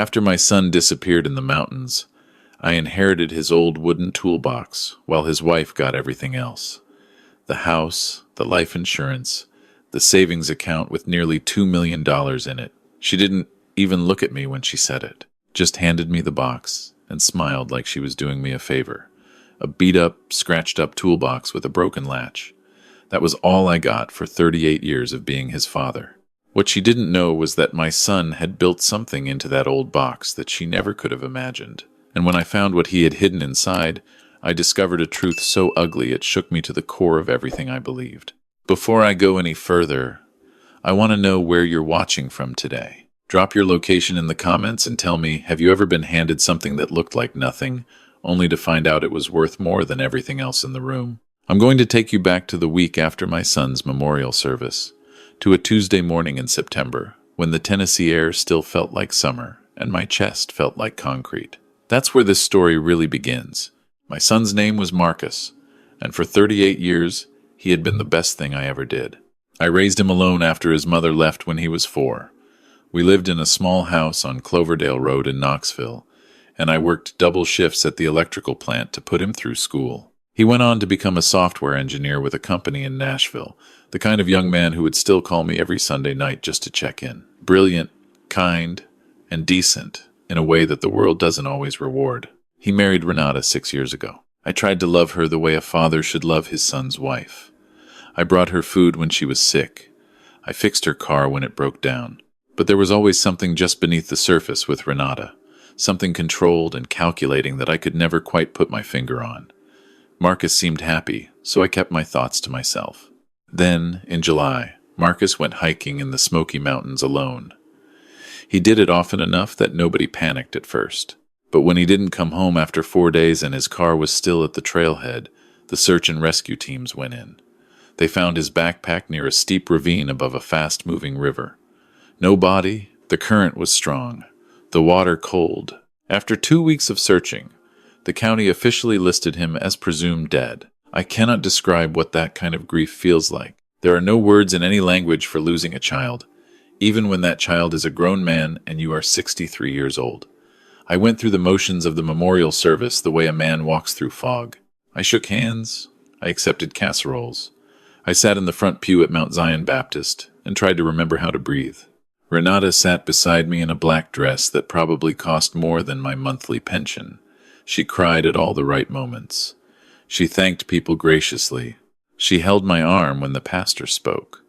After my son disappeared in the mountains, I inherited his old wooden toolbox while his wife got everything else. The house, the life insurance, the savings account with nearly $2 million in it. She didn't even look at me when she said it, just handed me the box and smiled like she was doing me a favor. A beat-up, scratched-up toolbox with a broken latch. That was all I got for 38 years of being his father. What she didn't know was that my son had built something into that old box that she never could have imagined. And when I found what he had hidden inside, I discovered a truth so ugly it shook me to the core of everything I believed. Before I go any further, I want to know where you're watching from today. Drop your location in the comments and tell me, have you ever been handed something that looked like nothing, only to find out it was worth more than everything else in the room? I'm going to take you back to the week after my son's memorial service, to a Tuesday morning in September, when the Tennessee air still felt like summer and my chest felt like concrete. That's where this story really begins. My son's name was Marcus, and for 38 years, he had been the best thing I ever did. I raised him alone after his mother left when he was 4. We lived in a small house on Cloverdale Road in Knoxville, and I worked double shifts at the electrical plant to put him through school. He went on to become a software engineer with a company in Nashville, the kind of young man who would still call me every Sunday night just to check in. Brilliant, kind, and decent in a way that the world doesn't always reward. He married Renata 6 years ago. I tried to love her the way a father should love his son's wife. I brought her food when she was sick. I fixed her car when it broke down. But there was always something just beneath the surface with Renata, something controlled and calculating that I could never quite put my finger on. Marcus seemed happy, so I kept my thoughts to myself. Then, in July, Marcus went hiking in the Smoky Mountains alone. He did it often enough that nobody panicked at first. But when he didn't come home after 4 days and his car was still at the trailhead, the search and rescue teams went in. They found his backpack near a steep ravine above a fast-moving river. No body, the current was strong, the water cold. After 2 weeks of searching, the county officially listed him as presumed dead. I cannot describe what that kind of grief feels like. There are no words in any language for losing a child, even when that child is a grown man and you are 63 years old. I went through the motions of the memorial service the way a man walks through fog. I shook hands. I accepted casseroles. I sat in the front pew at Mount Zion Baptist and tried to remember how to breathe. Renata sat beside me in a black dress that probably cost more than my monthly pension. She cried at all the right moments. She thanked people graciously. She held my arm when the pastor spoke.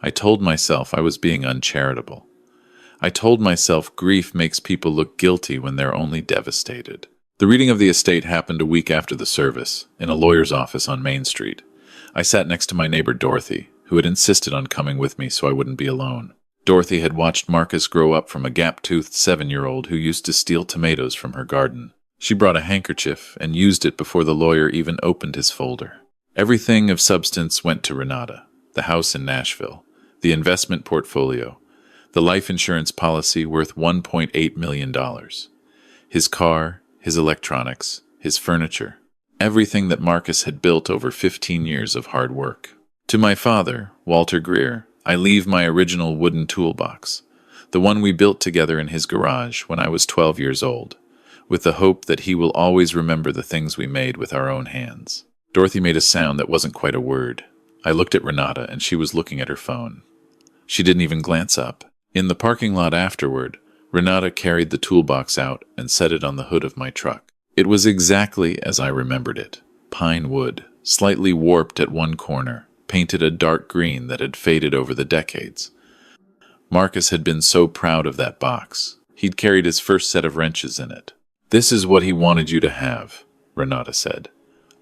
I told myself I was being uncharitable. I told myself grief makes people look guilty when they're only devastated. The reading of the estate happened a week after the service, in a lawyer's office on Main Street. I sat next to my neighbor Dorothy, who had insisted on coming with me so I wouldn't be alone. Dorothy had watched Marcus grow up from a gap-toothed 7-year-old who used to steal tomatoes from her garden. She brought a handkerchief and used it before the lawyer even opened his folder. Everything of substance went to Renata: the house in Nashville, the investment portfolio, the life insurance policy worth $1.8 million, his car, his electronics, his furniture, everything that Marcus had built over 15 years of hard work. To my father, Walter Greer, I leave my original wooden toolbox, the one we built together in his garage when I was 12 years old, with the hope that he will always remember the things we made with our own hands. Dorothy made a sound that wasn't quite a word. I looked at Renata, and she was looking at her phone. She didn't even glance up. In the parking lot afterward, Renata carried the toolbox out and set it on the hood of my truck. It was exactly as I remembered it. Pine wood, slightly warped at one corner, painted a dark green that had faded over the decades. Marcus had been so proud of that box. He'd carried his first set of wrenches in it. "This is what he wanted you to have," Renata said.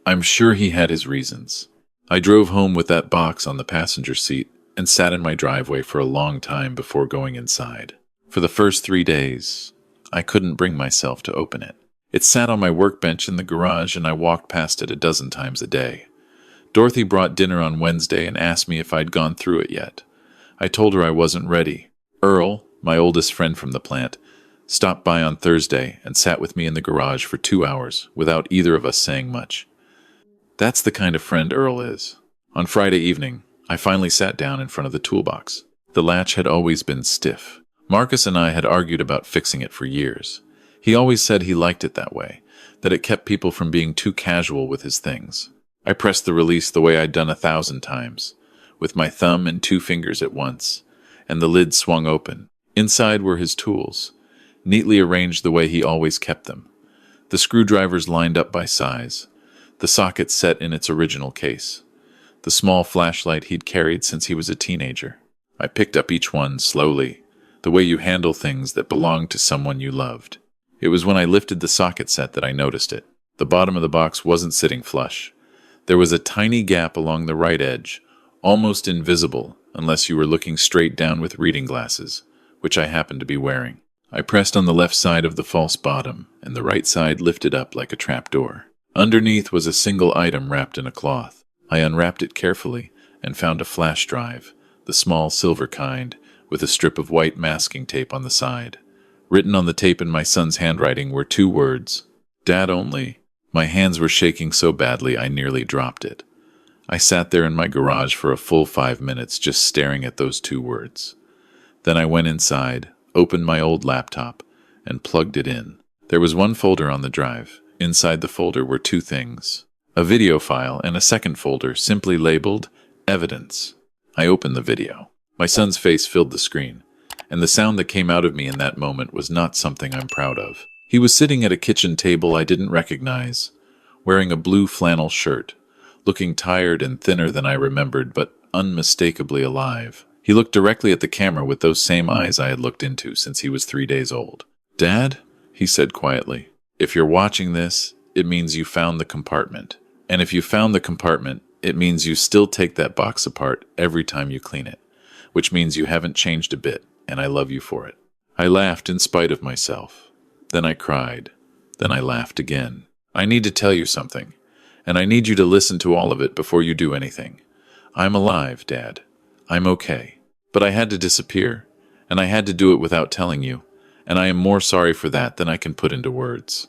"I'm sure he had his reasons." I drove home with that box on the passenger seat and sat in my driveway for a long time before going inside. For the first 3 days, I couldn't bring myself to open it. It sat on my workbench in the garage, and I walked past it a dozen times a day. Dorothy brought dinner on Wednesday and asked me if I'd gone through it yet. I told her I wasn't ready. Earl, my oldest friend from the plant, stopped by on Thursday and sat with me in the garage for 2 hours without either of us saying much. That's the kind of friend Earl is. On Friday evening, I finally sat down in front of the toolbox. The latch had always been stiff. Marcus and I had argued about fixing it for years. He always said he liked it that way, that it kept people from being too casual with his things. I pressed the release the way I'd done 1,000 times, with my thumb and 2 fingers at once, and the lid swung open. Inside were his tools, neatly arranged the way he always kept them. The screwdrivers lined up by size, the socket set in its original case, the small flashlight he'd carried since he was a teenager. I picked up each one slowly, the way you handle things that belonged to someone you loved. It was when I lifted the socket set that I noticed it. The bottom of the box wasn't sitting flush. There was a tiny gap along the right edge, almost invisible unless you were looking straight down with reading glasses, which I happened to be wearing. I pressed on the left side of the false bottom, and the right side lifted up like a trapdoor. Underneath was a single item wrapped in a cloth. I unwrapped it carefully and found a flash drive, the small silver kind, with a strip of white masking tape on the side. Written on the tape in my son's handwriting were 2 words, "Dad only." My hands were shaking so badly I nearly dropped it. I sat there in my garage for a full 5 minutes just staring at those 2 words. Then I went inside, opened my old laptop, and plugged it in. There was 1 folder on the drive. Inside the folder were 2 things, a video file and a second folder simply labeled Evidence. I opened the video. My son's face filled the screen, and the sound that came out of me in that moment was not something I'm proud of. He was sitting at a kitchen table I didn't recognize, wearing a blue flannel shirt, looking tired and thinner than I remembered, but unmistakably alive. He looked directly at the camera with those same eyes I had looked into since he was 3 days old. "Dad," he said quietly, "if you're watching this, it means you found the compartment. And if you found the compartment, it means you still take that box apart every time you clean it, which means you haven't changed a bit, and I love you for it." I laughed in spite of myself. Then I cried. Then I laughed again. "I need to tell you something, and I need you to listen to all of it before you do anything. I'm alive, Dad. I'm okay. But I had to disappear, and I had to do it without telling you, and I am more sorry for that than I can put into words.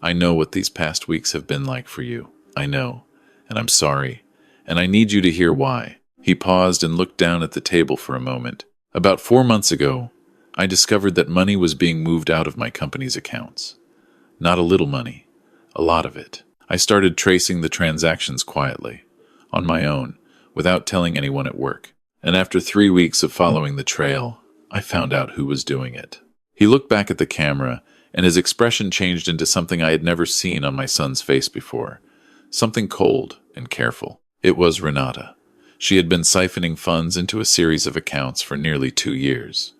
I know what these past weeks have been like for you. I know, and I'm sorry, and I need you to hear why." He paused and looked down at the table for a moment. "About 4 months ago, I discovered that money was being moved out of my company's accounts. Not a little money, a lot of it. I started tracing the transactions quietly, on my own, without telling anyone at work. And after 3 weeks of following the trail, I found out who was doing it." He looked back at the camera, and his expression changed into something I had never seen on my son's face before. Something cold and careful. It was Renata. She had been siphoning funds into a series of accounts for nearly 2 years,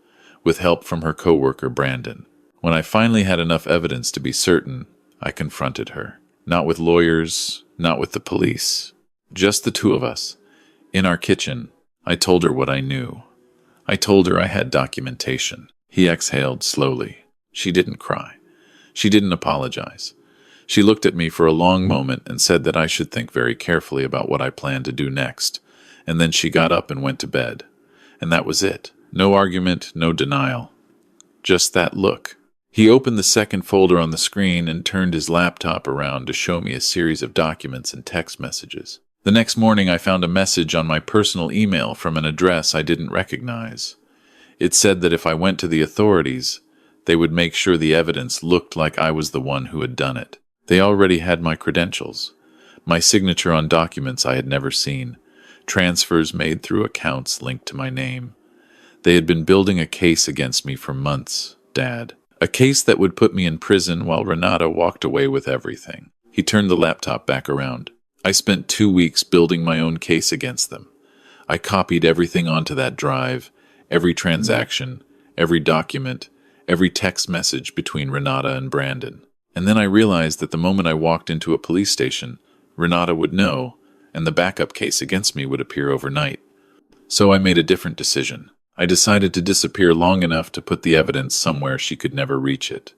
with help from her co-worker Brandon. When I finally had enough evidence to be certain, I confronted her. Not with lawyers, not with the police. Just the 2 of us. In our kitchen, I told her what I knew. I told her I had documentation. He exhaled slowly. She didn't cry. She didn't apologize. She looked at me for a long moment and said that I should think very carefully about what I planned to do next, and then she got up and went to bed. And that was it. No argument, no denial. Just that look. He opened the second folder on the screen and turned his laptop around to show me a series of documents and text messages. The next morning I found a message on my personal email from an address I didn't recognize. It said that if I went to the authorities, they would make sure the evidence looked like I was the one who had done it. They already had my credentials, my signature on documents I had never seen, transfers made through accounts linked to my name. They had been building a case against me for months, Dad. A case that would put me in prison while Renata walked away with everything. He turned the laptop back around. I spent 2 weeks building my own case against them. I copied everything onto that drive, every transaction, every document, every text message between Renata and Brandon. And then I realized that the moment I walked into a police station, Renata would know, and the backup case against me would appear overnight. So I made a different decision. I decided to disappear long enough to put the evidence somewhere she could never reach it,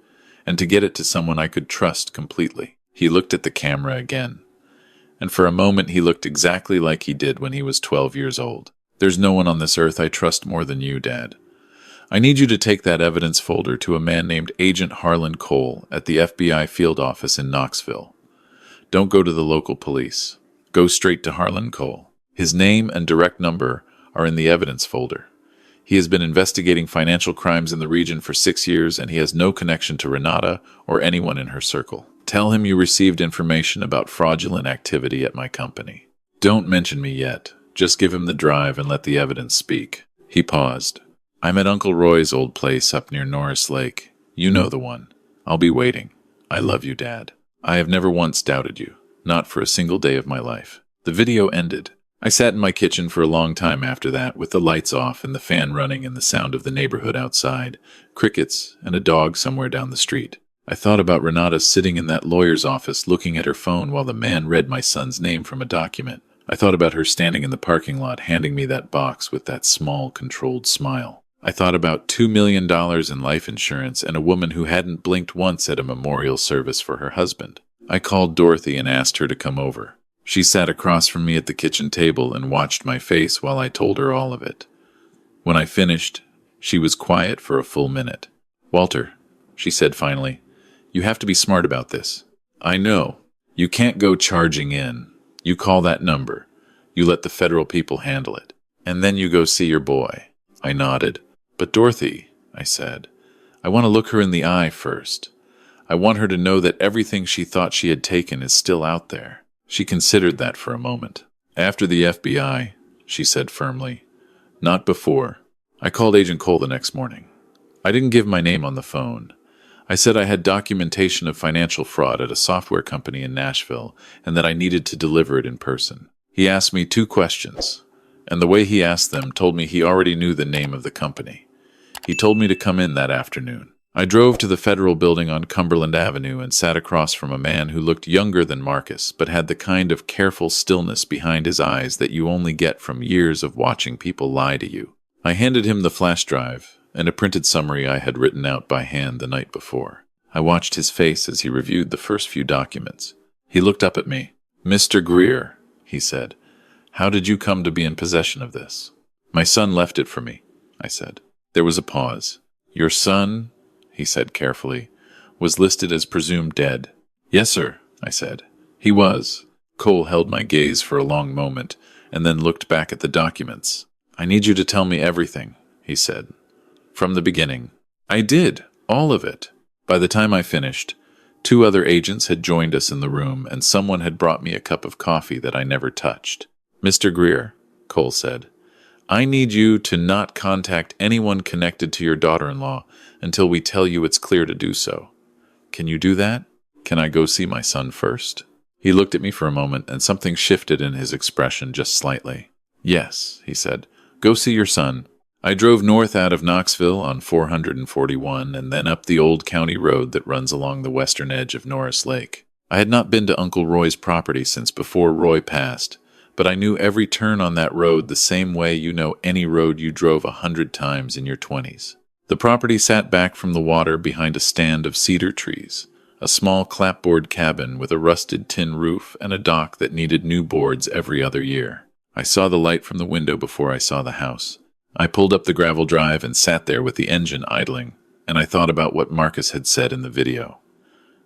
and to get it to someone I could trust completely. He looked at the camera again, and for a moment he looked exactly like he did when he was 12 years old. "There's no one on this earth I trust more than you, Dad. I need you to take that evidence folder to a man named Agent Harlan Cole at the FBI field office in Knoxville. Don't go to the local police. Go straight to Harlan Cole. His name and direct number are in the evidence folder. He has been investigating financial crimes in the region for 6 years, and he has no connection to Renata or anyone in her circle. Tell him you received information about fraudulent activity at my company. Don't mention me yet. Just give him the drive and let the evidence speak." He paused. "I'm at Uncle Roy's old place up near Norris Lake. You know the one. I'll be waiting. I love you, Dad. I have never once doubted you. Not for a single day of my life." The video ended. I sat in my kitchen for a long time after that, with the lights off and the fan running and the sound of the neighborhood outside, crickets, and a dog somewhere down the street. I thought about Renata sitting in that lawyer's office looking at her phone while the man read my son's name from a document. I thought about her standing in the parking lot handing me that box with that small, controlled smile. I thought about $2 million in life insurance and a woman who hadn't blinked once at a memorial service for her husband. I called Dorothy and asked her to come over. She sat across from me at the kitchen table and watched my face while I told her all of it. When I finished, she was quiet for a full minute. "Walter," she said finally, "you have to be smart about this. I know. You can't go charging in. You call that number. You let the federal people handle it. And then you go see your boy." I nodded. "But Dorothy," I said, "I want to look her in the eye first. I want her to know that everything she thought she had taken is still out there." She considered that for a moment. "After the FBI," she said firmly. "Not before." I called Agent Cole the next morning. I didn't give my name on the phone. I said I had documentation of financial fraud at a software company in Nashville and that I needed to deliver it in person. He asked me 2 questions, and the way he asked them told me he already knew the name of the company. He told me to come in that afternoon. I drove to the federal building on Cumberland Avenue and sat across from a man who looked younger than Marcus, but had the kind of careful stillness behind his eyes that you only get from years of watching people lie to you. I handed him the flash drive and a printed summary I had written out by hand the night before. I watched his face as he reviewed the first few documents. He looked up at me. "Mr. Greer," he said, "how did you come to be in possession of this?" "My son left it for me," I said. There was a pause. "Your son," he said carefully, "was listed as presumed dead." "Yes, sir," I said. "He was." Cole held my gaze for a long moment and then looked back at the documents. "I need you to tell me everything," he said. "From the beginning." I did, all of it. By the time I finished, 2 other agents had joined us in the room and someone had brought me a cup of coffee that I never touched. "Mr. Greer," Cole said, "I need you to not contact anyone connected to your daughter-in-law until we tell you it's clear to do so. Can you do that? Can I go see my son first?" He looked at me for a moment, and something shifted in his expression just slightly. "Yes," he said. "Go see your son." I drove north out of Knoxville on 441 and then up the old county road that runs along the western edge of Norris Lake. I had not been to Uncle Roy's property since before Roy passed, but I knew every turn on that road the same way you know any road you drove 100 times in your 20s. The property sat back from the water behind a stand of cedar trees, a small clapboard cabin with a rusted tin roof and a dock that needed new boards every other year. I saw the light from the window before I saw the house. I pulled up the gravel drive and sat there with the engine idling, and I thought about what Marcus had said in the video,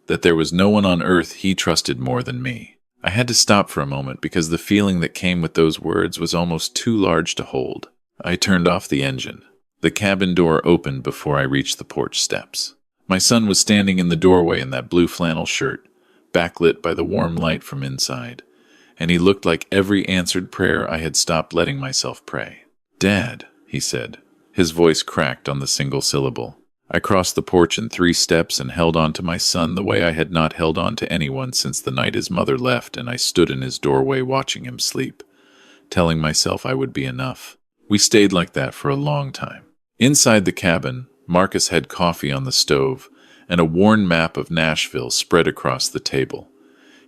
that there was no one on earth he trusted more than me. I had to stop for a moment because the feeling that came with those words was almost too large to hold. I turned off the engine. The cabin door opened before I reached the porch steps. My son was standing in the doorway in that blue flannel shirt, backlit by the warm light from inside, and he looked like every answered prayer I had stopped letting myself pray. "Dad," he said. His voice cracked on the single syllable. I crossed the porch in 3 steps and held on to my son the way I had not held on to anyone since the night his mother left, and I stood in his doorway watching him sleep, telling myself I would be enough. We stayed like that for a long time. Inside the cabin, Marcus had coffee on the stove, and a worn map of Nashville spread across the table.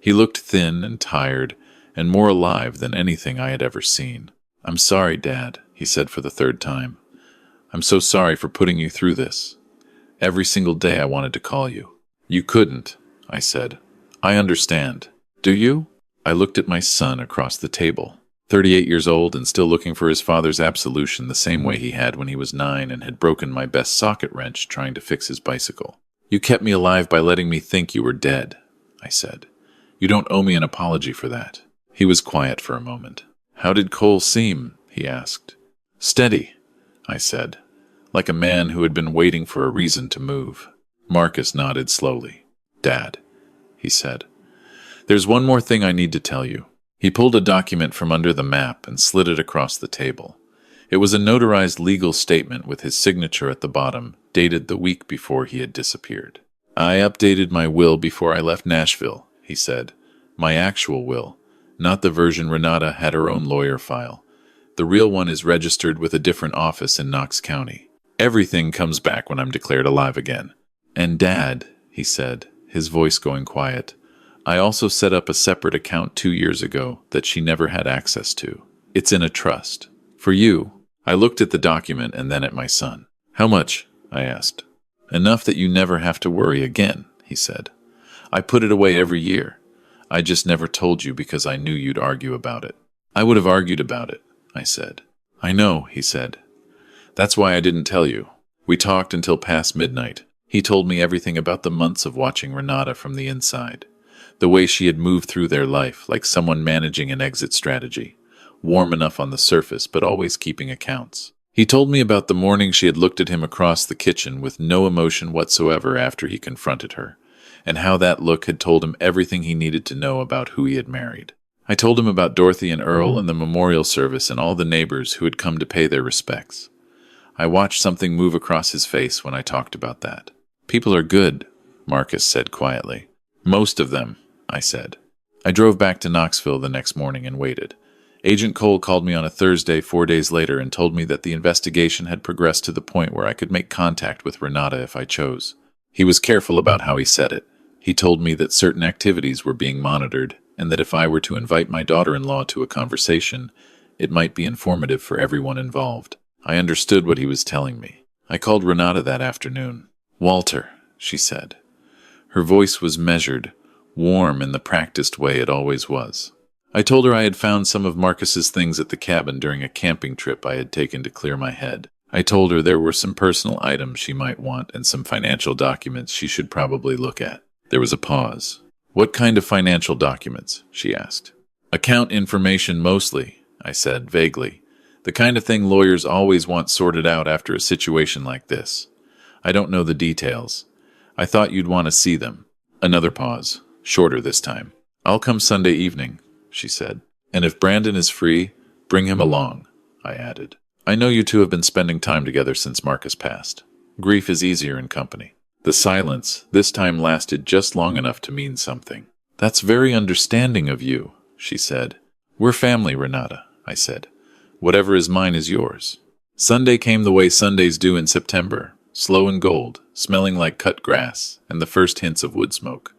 He looked thin and tired, and more alive than anything I had ever seen. "I'm sorry, Dad," he said for the 3rd time. "I'm so sorry for putting you through this. Every single day I wanted to call you." "You couldn't," I said. "I understand." "Do you?" I looked at my son across the table. 38 years old and still looking for his father's absolution the same way he had when he was 9 and had broken my best socket wrench trying to fix his bicycle. "You kept me alive by letting me think you were dead," I said. "You don't owe me an apology for that." He was quiet for a moment. "How did Cole seem?" he asked. "Steady." I said, like a man who had been waiting for a reason to move. Marcus nodded slowly. Dad, he said, there's one more thing I need to tell you. He pulled a document from under the map and slid it across the table. It was a notarized legal statement with his signature at the bottom, dated the week before he had disappeared. I updated my will before I left Nashville, he said. My actual will, not the version Renata had her own lawyer file. The real one is registered with a different office in Knox County. Everything comes back when I'm declared alive again. And Dad, he said, his voice going quiet, I also set up a separate account 2 years ago that she never had access to. It's in a trust. For you. I looked at the document and then at my son. How much? I asked. Enough that you never have to worry again, he said. I put it away every year. I just never told you because I knew you'd argue about it. I would have argued about it, I said. I know, he said. That's why I didn't tell you. We talked until past midnight. He told me everything about the months of watching Renata from the inside. The way she had moved through their life like someone managing an exit strategy. Warm enough on the surface, but always keeping accounts. He told me about the morning she had looked at him across the kitchen with no emotion whatsoever after he confronted her, and how that look had told him everything he needed to know about who he had married. I told him about Dorothy and Earl and the memorial service and all the neighbors who had come to pay their respects. I watched something move across his face when I talked about that. People are good, Marcus said quietly. Most of them, I said. I drove back to Knoxville the next morning and waited. Agent Cole called me on a Thursday 4 days later and told me that the investigation had progressed to the point where I could make contact with Renata if I chose. He was careful about how he said it. He told me that certain activities were being monitored and that if I were to invite my daughter-in-law to a conversation, it might be informative for everyone involved. I understood what he was telling me. I called Renata that afternoon. Walter, she said. Her voice was measured, warm in the practiced way it always was. I told her I had found some of Marcus's things at the cabin during a camping trip I had taken to clear my head. I told her there were some personal items she might want and some financial documents she should probably look at. There was a pause. What kind of financial documents? She asked. Account information mostly, I said vaguely. The kind of thing lawyers always want sorted out after a situation like this. I don't know the details. I thought you'd want to see them. Another pause, shorter this time. I'll come Sunday evening, she said. And if Brandon is free, bring him along, I added. I know you two have been spending time together since Marcus passed. Grief is easier in company. The silence, this time, lasted just long enough to mean something. That's very understanding of you, she said. We're family, Renata, I said. Whatever is mine is yours. Sunday came the way Sundays do in September, slow and gold, smelling like cut grass, and the first hints of wood smoke.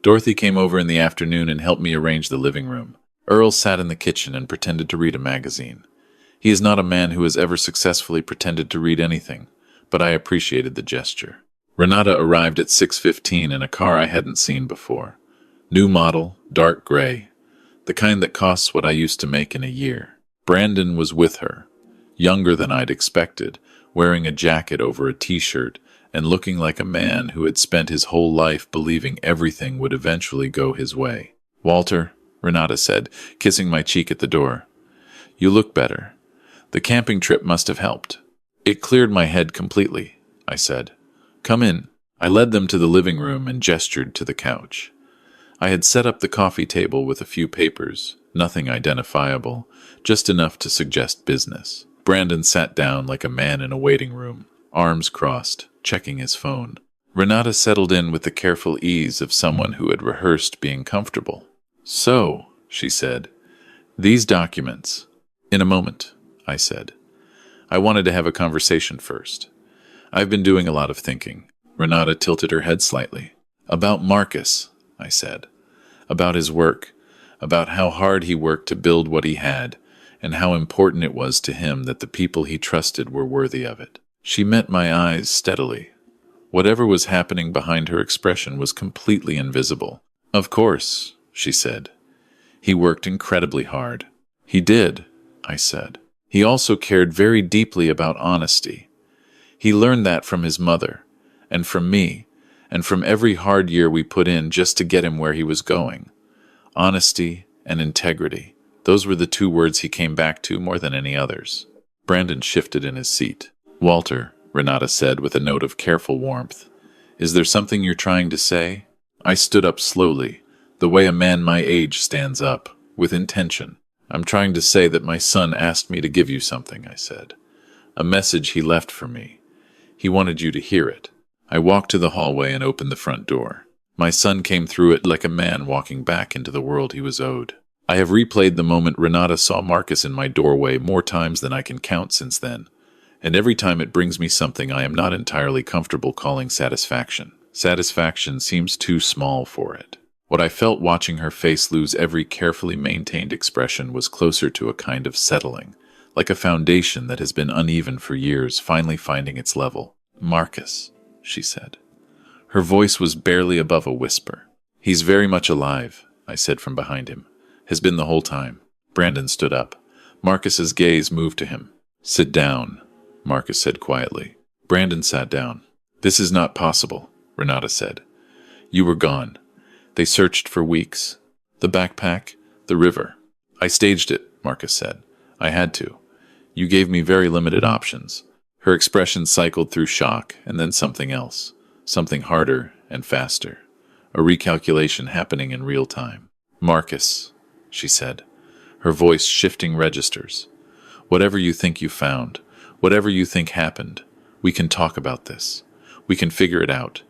Dorothy came over in the afternoon and helped me arrange the living room. Earl sat in the kitchen and pretended to read a magazine. He is not a man who has ever successfully pretended to read anything, but I appreciated the gesture. Renata arrived at 6:15 in a car I hadn't seen before. New model, dark gray, the kind that costs what I used to make in a year. Brandon was with her, younger than I'd expected, wearing a jacket over a t-shirt and looking like a man who had spent his whole life believing everything would eventually go his way. Walter, Renata said, kissing my cheek at the door. You look better. The camping trip must have helped. It cleared my head completely, I said. Come in. I led them to the living room and gestured to the couch. I had set up the coffee table with a few papers, nothing identifiable, just enough to suggest business. Brandon sat down like a man in a waiting room, arms crossed, checking his phone. Renata settled in with the careful ease of someone who had rehearsed being comfortable. So, she said, these documents. In a moment, I said. I wanted to have a conversation first. I've been doing a lot of thinking. Renata tilted her head slightly. About Marcus, I said. About his work. About how hard he worked to build what he had, and how important it was to him that the people he trusted were worthy of it. She met my eyes steadily. Whatever was happening behind her expression was completely invisible. Of course, she said. He worked incredibly hard. He did, I said. He also cared very deeply about honesty. He learned that from his mother, and from me, and from every hard year we put in just to get him where he was going. Honesty and integrity. Those were the two words he came back to more than any others. Brandon shifted in his seat. Walter, Renata said with a note of careful warmth, is there something you're trying to say? I stood up slowly, the way a man my age stands up, with intention. I'm trying to say that my son asked me to give you something, I said. A message he left for me. He wanted you to hear it. I walked to the hallway and opened the front door. My son came through it like a man walking back into the world he was owed. I have replayed the moment Renata saw Marcus in my doorway more times than I can count since then, and every time it brings me something I am not entirely comfortable calling satisfaction. Satisfaction seems too small for it. What I felt watching her face lose every carefully maintained expression was closer to a kind of settling, like a foundation that has been uneven for years finally finding its level. Marcus, she said. Her voice was barely above a whisper. He's very much alive, I said from behind him. Has been the whole time. Brandon stood up. Marcus's gaze moved to him. Sit down, Marcus said quietly. Brandon sat down. This is not possible, Renata said. You were gone. They searched for weeks. The backpack, the river. I staged it, Marcus said. I had to. You gave me very limited options. Her expression cycled through shock and then something else. Something harder and faster. A recalculation happening in real time. Marcus, she said, her voice shifting registers. Whatever you think you found, whatever you think happened, we can talk about this. We can figure it out.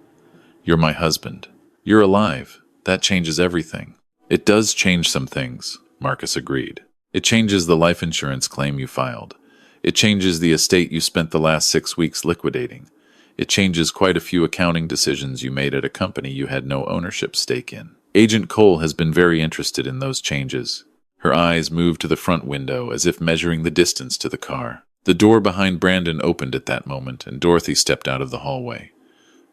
You're my husband. You're alive. That changes everything. It does change some things, Marcus agreed. It changes the life insurance claim you filed. It changes the estate you spent the last 6 weeks liquidating. It changes quite a few accounting decisions you made at a company you had no ownership stake in. Agent Cole has been very interested in those changes. Her eyes moved to the front window as if measuring the distance to the car. The door behind Brandon opened at that moment, and Dorothy stepped out of the hallway.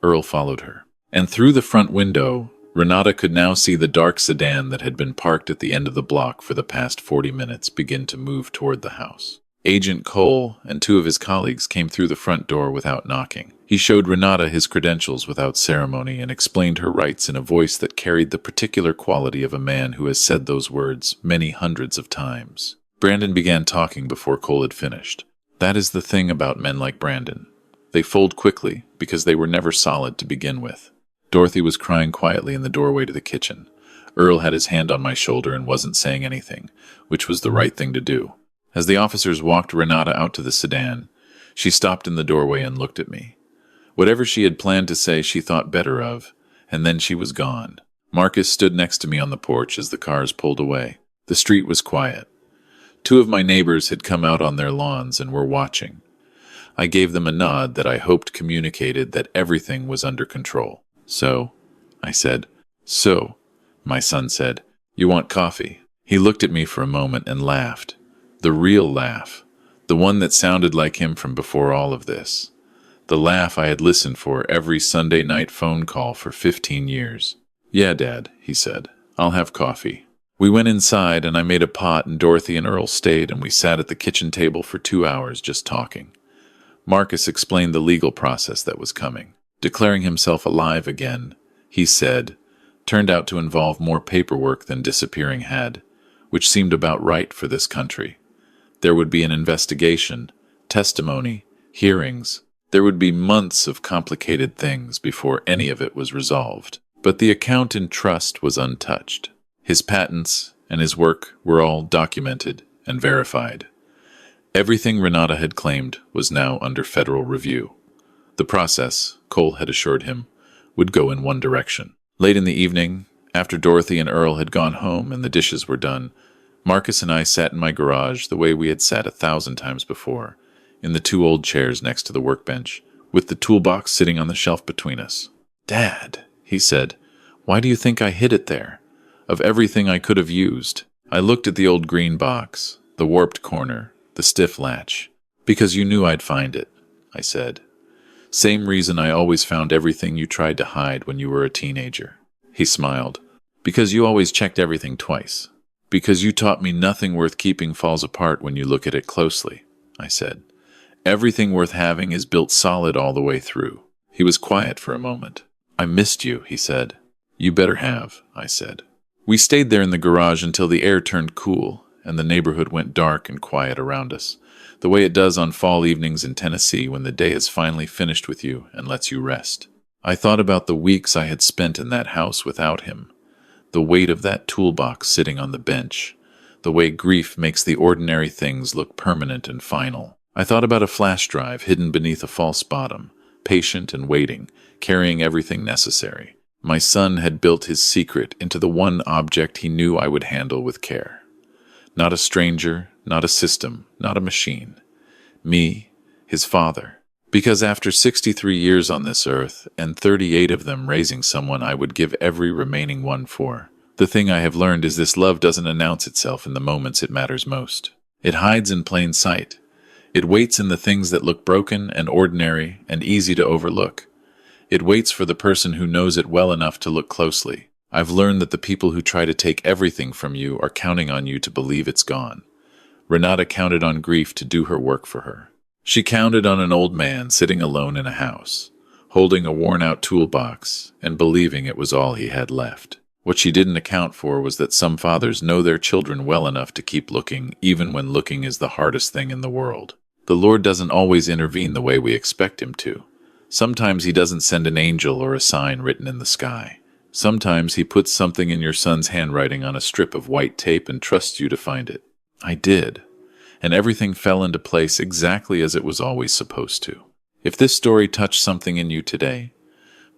Earl followed her. And through the front window, Renata could now see the dark sedan that had been parked at the end of the block for the past 40 minutes begin to move toward the house. Agent Cole and 2 of his colleagues came through the front door without knocking. He showed Renata his credentials without ceremony and explained her rights in a voice that carried the particular quality of a man who has said those words many hundreds of times. Brandon began talking before Cole had finished. That is the thing about men like Brandon. They fold quickly because they were never solid to begin with. Dorothy was crying quietly in the doorway to the kitchen. Earl had his hand on my shoulder and wasn't saying anything, which was the right thing to do. As the officers walked Renata out to the sedan, she stopped in the doorway and looked at me. Whatever she had planned to say she thought better of, and then she was gone. Marcus stood next to me on the porch as the cars pulled away. The street was quiet. 2 of my neighbors had come out on their lawns and were watching. I gave them a nod that I hoped communicated that everything was under control. So, I said. So, my son said, you want coffee? He looked at me for a moment and laughed. The real laugh. The one that sounded like him from before all of this. The laugh I had listened for every Sunday night phone call for 15 years. Yeah, Dad, he said. I'll have coffee. We went inside and I made a pot and Dorothy and Earl stayed and we sat at the kitchen table for 2 hours just talking. Marcus explained the legal process that was coming. Declaring himself alive again, he said, turned out to involve more paperwork than disappearing had, which seemed about right for this country. There would be an investigation, testimony, hearings. There would be months of complicated things before any of it was resolved. But the account in trust was untouched. His patents and his work were all documented and verified. Everything Renata had claimed was now under federal review. The process, Cole had assured him, would go in one direction. Late in the evening, after Dorothy and Earl had gone home and the dishes were done, Marcus and I sat in my garage the way we had sat 1,000 times before, in the 2 old chairs next to the workbench, with the toolbox sitting on the shelf between us. Dad, he said, why do you think I hid it there? Of everything I could have used. I looked at the old green box, the warped corner, the stiff latch. Because you knew I'd find it, I said. Same reason I always found everything you tried to hide when you were a teenager. He smiled. Because you always checked everything twice. Because you taught me nothing worth keeping falls apart when you look at it closely, I said. Everything worth having is built solid all the way through. He was quiet for a moment. I missed you, he said. You better have, I said. We stayed there in the garage until the air turned cool and the neighborhood went dark and quiet around us. the way it does on fall evenings in Tennessee when the day is finally finished with you and lets you rest. I thought about the weeks I had spent in that house without him, the weight of that toolbox sitting on the bench, the way grief makes the ordinary things look permanent and final. I thought about a flash drive hidden beneath a false bottom, patient and waiting, carrying everything necessary. My son had built his secret into the one object he knew I would handle with care. Not a stranger, not a system, not a machine. Me, his father. Because after 63 years on this earth, and 38 of them raising someone I would give every remaining one for, the thing I have learned is this love doesn't announce itself in the moments it matters most. It hides in plain sight. It waits in the things that look broken and ordinary and easy to overlook. It waits for the person who knows it well enough to look closely. I've learned that the people who try to take everything from you are counting on you to believe it's gone. Renata counted on grief to do her work for her. She counted on an old man sitting alone in a house, holding a worn-out toolbox and believing it was all he had left. What she didn't account for was that some fathers know their children well enough to keep looking, even when looking is the hardest thing in the world. The Lord doesn't always intervene the way we expect him to. Sometimes he doesn't send an angel or a sign written in the sky. Sometimes he puts something in your son's handwriting on a strip of white tape and trusts you to find it. I did. And everything fell into place exactly as it was always supposed to. If this story touched something in you today,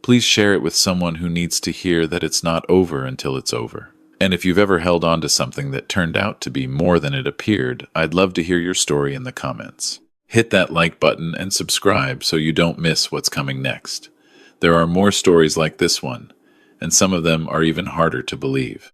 please share it with someone who needs to hear that it's not over until it's over. And if you've ever held on to something that turned out to be more than it appeared, I'd love to hear your story in the comments. Hit that like button and subscribe so you don't miss what's coming next. There are more stories like this one, and some of them are even harder to believe.